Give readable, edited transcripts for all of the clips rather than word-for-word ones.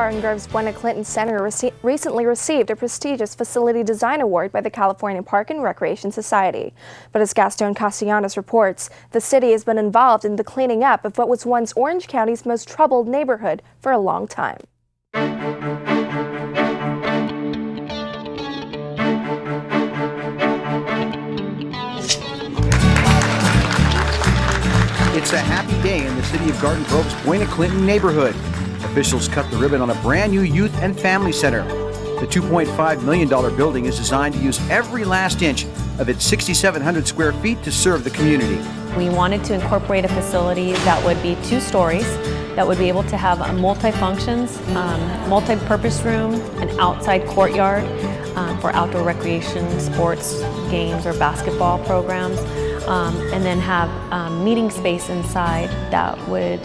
Garden Grove's Buena Center recently received a prestigious Facility Design Award by the California Park and Recreation Society. But as Gaston Castellanos reports, the city has been involved in the cleaning up of what was once Orange County's most troubled neighborhood for a long time. It's a happy day in the city of Garden Grove's Buena Clinton neighborhood. Officials cut the ribbon on a brand new youth and family center. The $2.5 million building is designed to use every last inch of its 6,700 square feet to serve the community. We wanted to incorporate a facility that would be 2 stories, that would be able to have a multi-functions, multi-purpose room, an outside courtyard for outdoor recreation, sports, games, or basketball programs, and then have meeting space inside that would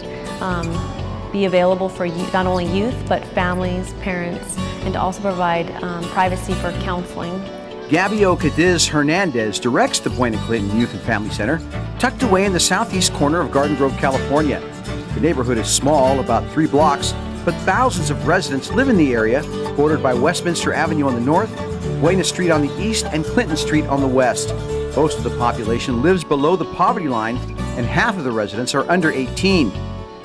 be available for not only youth, but families, parents, and to also provide privacy for counseling. Gabio Cadiz Hernandez directs the Buena Clinton Youth and Family Center, tucked away in the southeast corner of Garden Grove, California. The neighborhood is small, about 3 blocks, but thousands of residents live in the area, bordered by Westminster Avenue on the north, Buena Street on the east, and Clinton Street on the west. Most of the population lives below the poverty line, and half of the residents are under 18.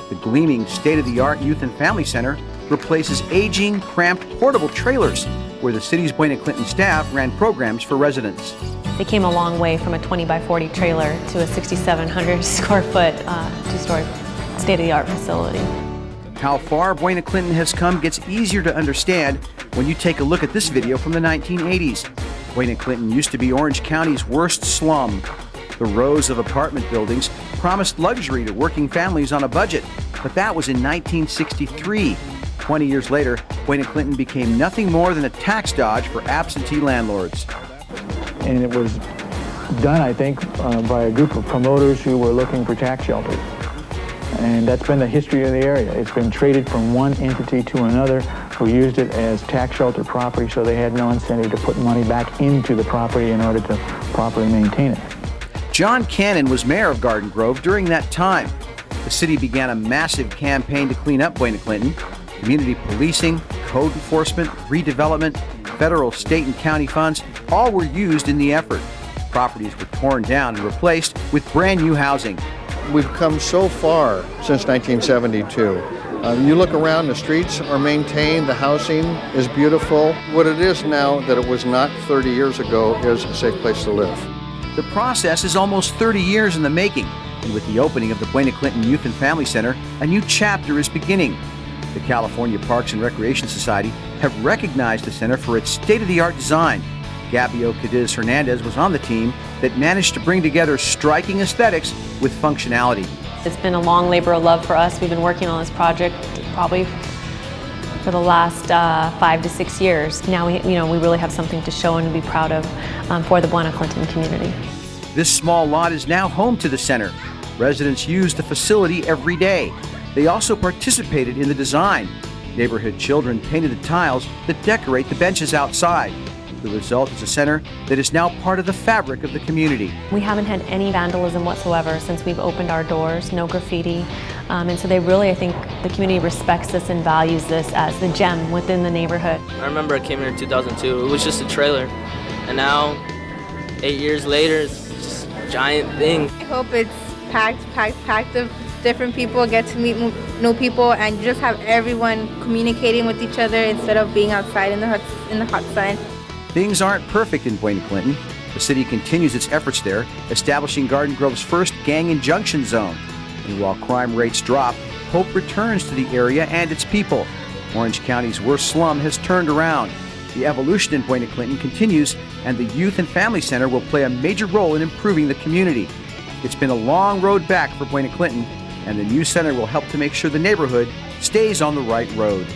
The gleaming state-of-the-art Youth and Family Center replaces aging, cramped, portable trailers where the city's Buena Clinton staff ran programs for residents. They came a long way from a 20 by 40 trailer to a 6,700 square foot, 2-story state-of-the-art facility. How far Buena Clinton has come gets easier to understand when you take a look at this video from the 1980s. Buena Clinton used to be Orange County's worst slum. The rows of apartment buildings promised luxury to working families on a budget, but that was in 1963. 20 years later, Buena Clinton became nothing more than a tax dodge for absentee landlords. And it was done, I think, by a group of promoters who were looking for tax shelters. And that's been the history of the area. It's been traded from one entity to another who used it as tax shelter property, so they had no incentive to put money back into the property in order to properly maintain it. John Cannon was mayor of Garden Grove during that time. The city began a massive campaign to clean up Buena Clinton. Community policing, code enforcement, redevelopment, federal, state, and county funds all were used in the effort. Properties were torn down and replaced with brand new housing. We've come so far since 1972. You look around, the streets are maintained, the housing is beautiful. What it is now that it was not 30 years ago is a safe place to live. The process is almost 30 years in the making, and with the opening of the Buena Clinton Youth and Family Center, a new chapter is beginning. The California Parks and Recreation Society have recognized the center for its state-of-the-art design. Gabio Cadiz Hernandez was on the team that managed to bring together striking aesthetics with functionality. It's been a long labor of love for us. We've been working on this project probably for the last 5 to 6 years. Now we really have something to show and to be proud of for the Buena Clinton community. This small lot is now home to the center. Residents use the facility every day. They also participated in the design. Neighborhood children painted the tiles that decorate the benches outside. The result is a center that is now part of the fabric of the community. We haven't had any vandalism whatsoever since we've opened our doors, no graffiti. And so they really, I think, the community respects this and values this as the gem within the neighborhood. I remember I came here in 2002. It was just a trailer. And now, 8 years later, it's just a giant thing. I hope it's packed of different people, get to meet new people, and just have everyone communicating with each other instead of being outside in the hot sun. Things aren't perfect in Buena Clinton. The city continues its efforts there, establishing Garden Grove's first gang injunction zone. And while crime rates drop, hope returns to the area and its people. Orange County's worst slum has turned around. The evolution in Buena Clinton continues, and the Youth and Family Center will play a major role in improving the community. It's been a long road back for Buena Clinton, and the new center will help to make sure the neighborhood stays on the right road.